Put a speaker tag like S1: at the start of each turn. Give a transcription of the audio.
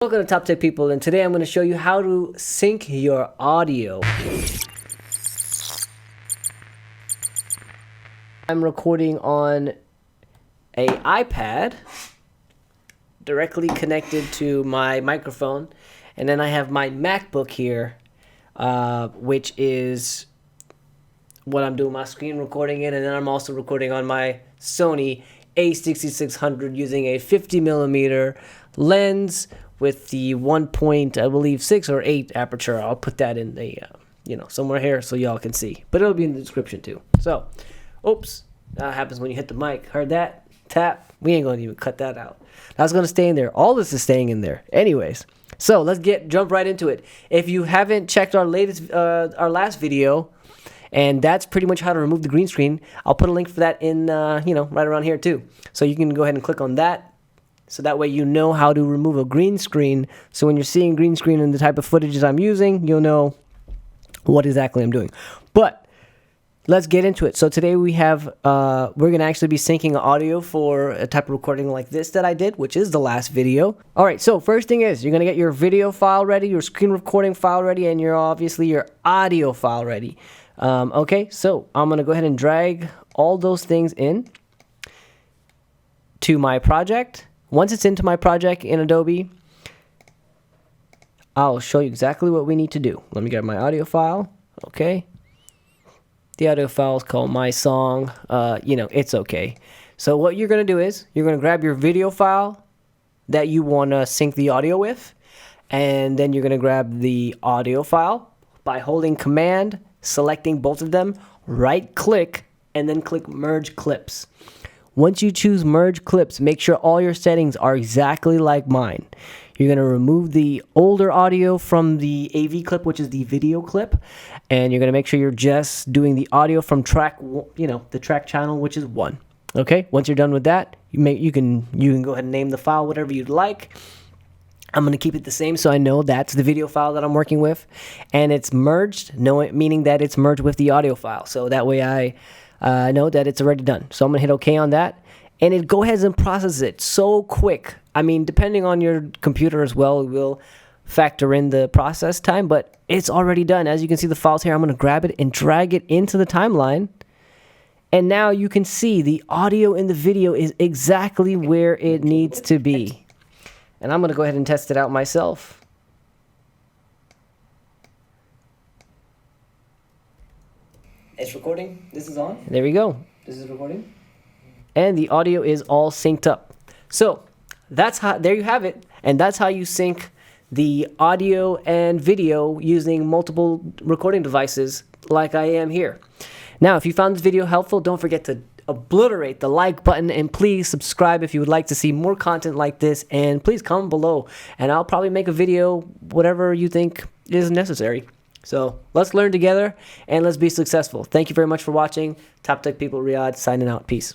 S1: Welcome to Top Tech People, and today I'm going to show you how to sync your audio. I'm recording on an iPad directly connected to my microphone, and then I have my MacBook here, which is what I'm doing my screen recording in, and then I'm also recording on my Sony a6600 using a 50mm lens with the 1.6 or 8 aperture. I'll put that in the somewhere here so y'all can see, but it'll be in the description too. So oops, that happens when you hit the mic. Heard that tap? We ain't gonna even cut that out. That's gonna stay in there. All this is staying in there anyways. So let's jump right into it. If you haven't checked our our last video, and that's pretty much how to remove the green screen, I'll put a link for that in right around here too, so you can go ahead and click on that. So that way you know how to remove a green screen. So when you're seeing green screen and the type of footages I'm using, you'll know what exactly I'm doing. But let's get into it. So today we have, we're going to actually be syncing audio for a type of recording like this that I did, which is the last video. All right, so first thing is you're going to get your video file ready, your screen recording file ready, and obviously your audio file ready. Okay, so I'm going to go ahead and drag all those things in to my project. Once it's into my project in Adobe, I'll show you exactly what we need to do. Let me get my audio file. Okay. The audio file is called My Song. It's okay. So what you're going to do is you're going to grab your video file that you want to sync the audio with, and then you're going to grab the audio file by holding Command, selecting both of them, right click, and then click Merge Clips. Once you choose Merge Clips, make sure all your settings are exactly like mine. You're going to remove the older audio from the AV clip, which is the video clip, and you're going to make sure you're just doing the audio from track, the track channel, which is 1. Okay? Once you're done with that, you can go ahead and name the file whatever you'd like. I'm going to keep it the same so I know that's the video file that I'm working with, and it's merged, meaning that it's merged with the audio file. So that way I know that it's already done. So I'm going to hit OK on that, and it go ahead and process it so quick. I mean, depending on your computer as well, it will factor in the process time, but it's already done. As you can see the files here, I'm going to grab it and drag it into the timeline, and now you can see the audio in the video is exactly where it needs to be. And I'm going to go ahead and test it out myself. It's recording. This is on. There we go. This is recording. And the audio is all synced up. So that's how, there you have it. And that's how you sync the audio and video using multiple recording devices like I am here. Now, if you found this video helpful, don't forget to obliterate the like button, and please subscribe if you would like to see more content like this, and please comment below and I'll probably make a video, whatever you think is necessary. So let's learn together and let's be successful. Thank you very much for watching. Top Tech People Riyadh signing out. Peace.